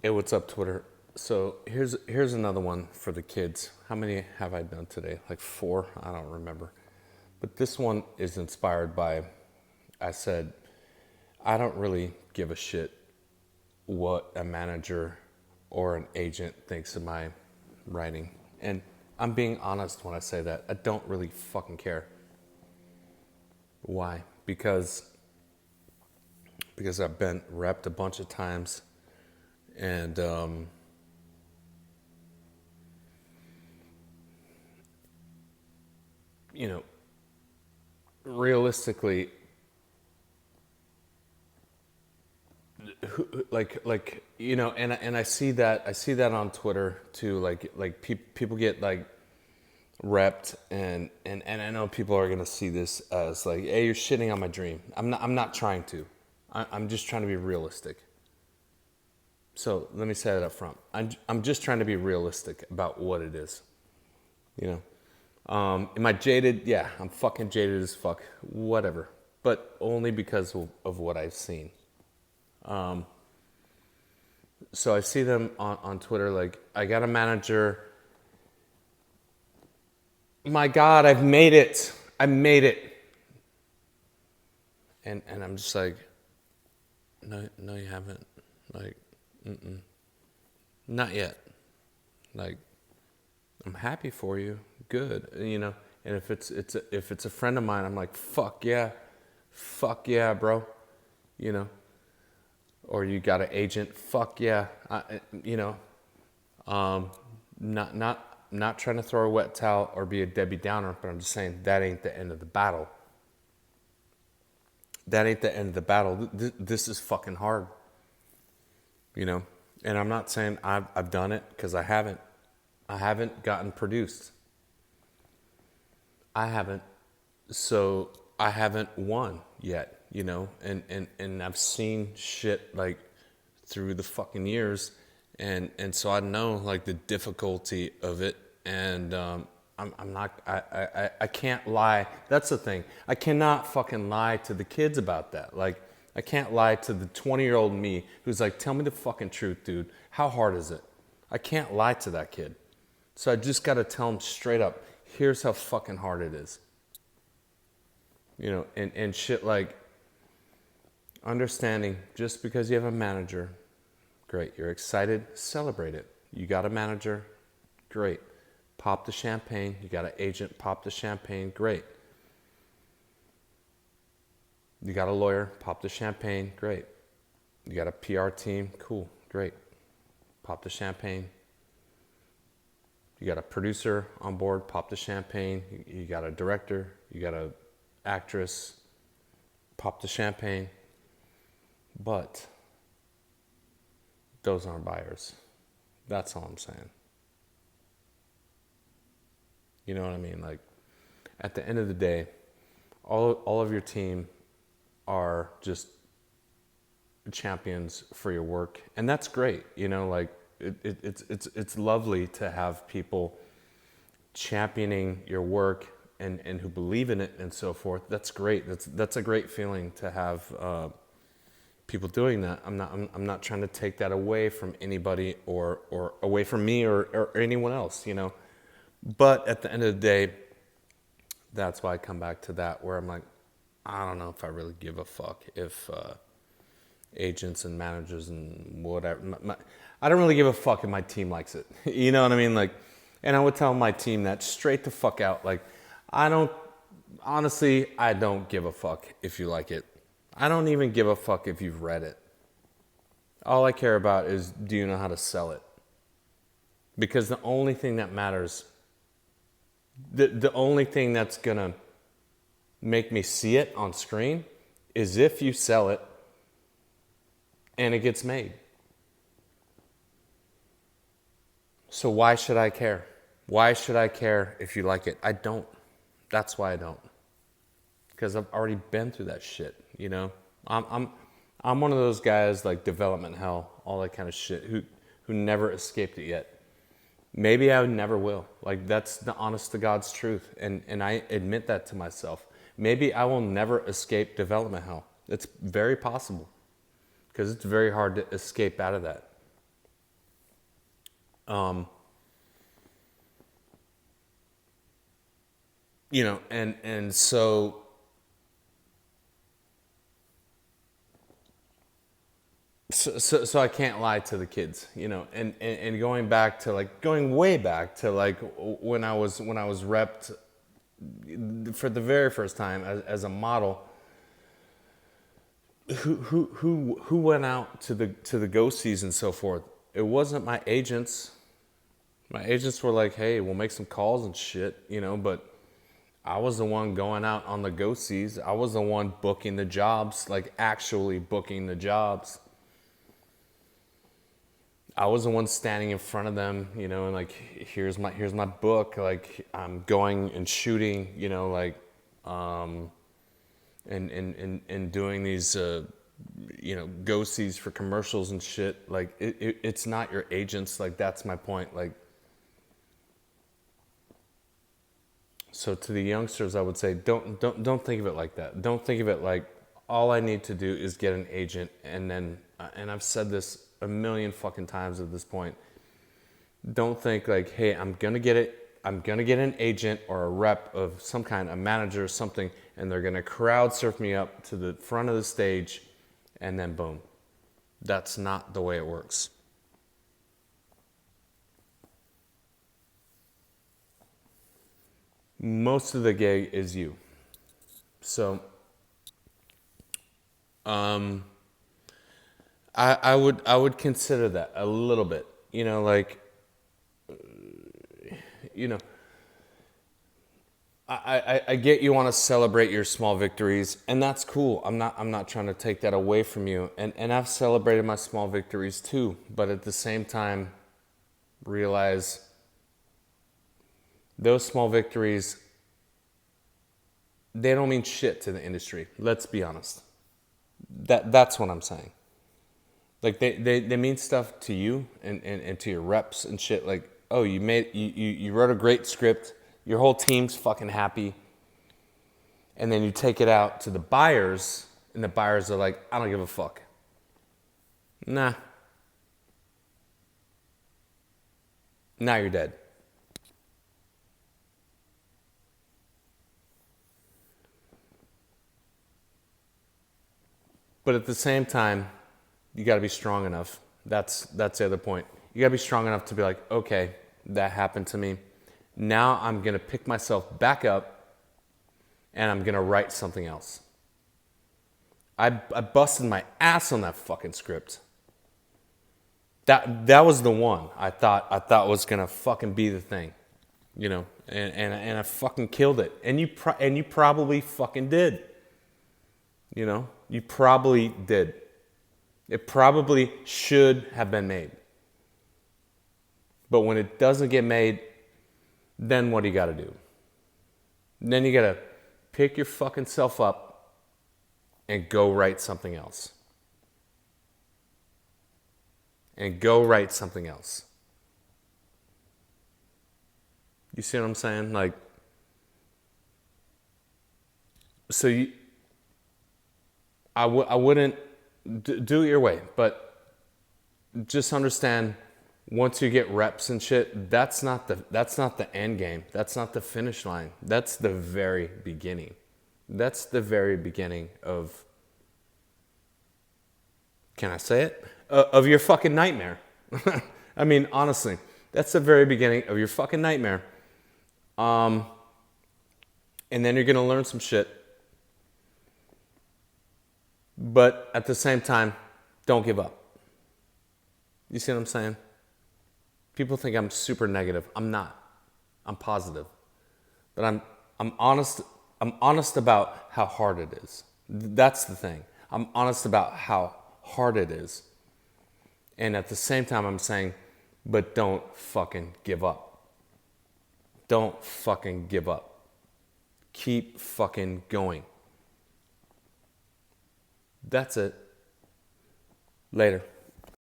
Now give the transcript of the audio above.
Hey, what's up, Twitter? So here's another one for the kids. How many have I done today? Like four? I don't remember. But this one is inspired by I said, I don't really give a shit what a manager or an agent thinks of my writing. And I'm being honest when I say that. I don't really fucking care. Why? Because I've been repped a bunch of times and you know, realistically, and I see that on Twitter too. People get like repped, and I know people are gonna see this as like, hey, you're shitting on my dream. I'm not trying to. I'm just trying to be realistic. So let me say that up front. I'm just trying to be realistic about what it is. You know, am I jaded? Yeah, I'm fucking jaded as fuck. Whatever, but only because of what I've seen. So I see them on Twitter like, I got a manager. My God, I've made it. I made it. And I'm just like, no, no, you haven't. Like, not yet. Like, I'm happy for you. Good, you know. And if it's a friend of mine, I'm like, fuck yeah, bro. You know. Or you got an agent, fuck yeah. You know. Not trying to throw a wet towel or be a Debbie Downer, but I'm just saying that ain't the end of the battle. That ain't the end of the battle. This is fucking hard, you know. And I'm not saying I've done it, because I haven't. I haven't gotten produced. I haven't. So I haven't won yet, you know. And I've seen shit like through the fucking years, and so I know like the difficulty of it, and I'm not I can't lie. That's the thing. I cannot fucking lie to the kids about that. Like, I can't lie to the 20-year-old me who's like, tell me the fucking truth, dude. How hard is it? I can't lie to that kid. So I just got to tell him straight up, here's how fucking hard it is. You know, and shit like understanding just because you have a manager, great. You're excited, celebrate it. You got a manager, great. Pop the champagne. You got an agent, pop the champagne, great. You got a lawyer, pop the champagne, great. You got a PR team, cool, great. Pop the champagne. You got a producer on board, pop the champagne. You got a director, you got a actress, pop the champagne. But those aren't buyers. That's all I'm saying. You know what I mean? Like, at the end of the day, all of your team are just champions for your work, and that's great. You know, like it's lovely to have people championing your work and who believe in it and so forth. That's great. That's a great feeling to have people doing that. I'm not trying to take that away from anybody or away from me or anyone else. You know, but at the end of the day, that's why I come back to that, where I'm like, I don't know if I really give a fuck if agents and managers and whatever. I don't really give a fuck if my team likes it. You know what I mean? Like, and I would tell my team that straight the fuck out. Like, honestly, I don't give a fuck if you like it. I don't even give a fuck if you've read it. All I care about is, do you know how to sell it? Because the only thing that matters, the only thing that's gonna make me see it on screen is if you sell it and it gets made. So why should I care? Why should I care if you like it? I don't. That's why I don't. Because I've already been through that shit, you know? I'm one of those guys like development hell, all that kind of shit, who never escaped it yet. Maybe I never will. Like, that's the honest to God's truth. And I admit that to myself. Maybe I will never escape development hell. It's very possible, because it's very hard to escape out of that. And so I can't lie to the kids, and going way back to like when I was repped for the very first time as a model. Who went out to the ghosties and so forth? It wasn't my agents. My agents were like, "Hey, we'll make some calls and shit," but I was the one going out on the ghosties. I was the one booking the jobs, like actually booking the jobs. I was the one standing in front of them, and like, here's my book. Like, I'm going and shooting, and doing these, ghosties for commercials and shit. Like, it's not your agents. Like, that's my point. Like, so to the youngsters, I would say, don't think of it like that. Don't think of it like all I need to do is get an agent, and then, and I've said this a million fucking times at this point. Don't think like, hey, I'm gonna get an agent or a rep of some kind, a manager or something, and they're gonna crowd surf me up to the front of the stage, and then boom. That's not the way it works. Most of the gig is you. So, I would consider that a little bit. You know, I get you want to celebrate your small victories, and that's cool. I'm not trying to take that away from you. And I've celebrated my small victories too, but at the same time, realize those small victories, they don't mean shit to the industry. Let's be honest. That's what I'm saying. Like they mean stuff to you and to your reps and shit. Like, oh, you wrote a great script, your whole team's fucking happy, and then you take it out to the buyers, and the buyers are like, I don't give a fuck. Nah. Now you're dead. But at the same time, you got to be strong enough. That's the other point. You got to be strong enough to be like, okay, that happened to me. Now I'm going to pick myself back up and I'm going to write something else. I busted my ass on that fucking script. That was the one I thought was going to fucking be the thing. And I fucking killed it. And you probably fucking did. You probably did. It probably should have been made. But when it doesn't get made, then what do you got to do? Then you got to pick your fucking self up and go write something else. And go write something else. You see what I'm saying? Like, so I wouldn't do it your way, but just understand, once you get reps and shit, that's not the end game. That's not the finish line. That's the very beginning. That's the very beginning of, can I say it? Of your fucking nightmare. I mean, honestly, that's the very beginning of your fucking nightmare. And then you're gonna learn some shit. But at the same time, don't give up. You see what I'm saying? People think I'm super negative. I'm not. I'm positive. But I'm honest. I'm honest about how hard it is. That's the thing. I'm honest about how hard it is. And at the same time, I'm saying, but don't fucking give up. Don't fucking give up. Keep fucking going. That's it. Later.